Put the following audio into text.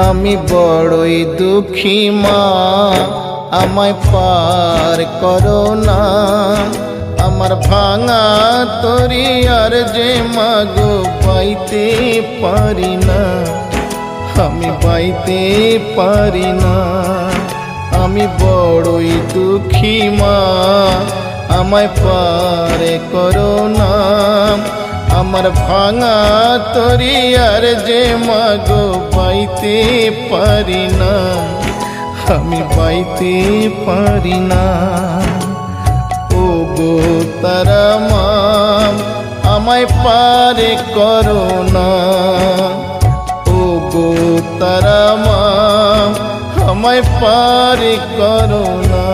আমি বড়ই দুঃখী মা, আমায় পার করো না। আমার ভাঙা তরি আর যে মাগো পাইতে পারি না, আমি পাইতে পারি না। আমি বড়ই দুঃখী মা, আমায় পার করো না। আমার ভাঙা তরি আর যে মাগো পাইতে পারি না, আমি পাইতে পারি না। ও গো তারা মা, আমায় পার করো না। ও গো তারা মা, আমায় পার করো না।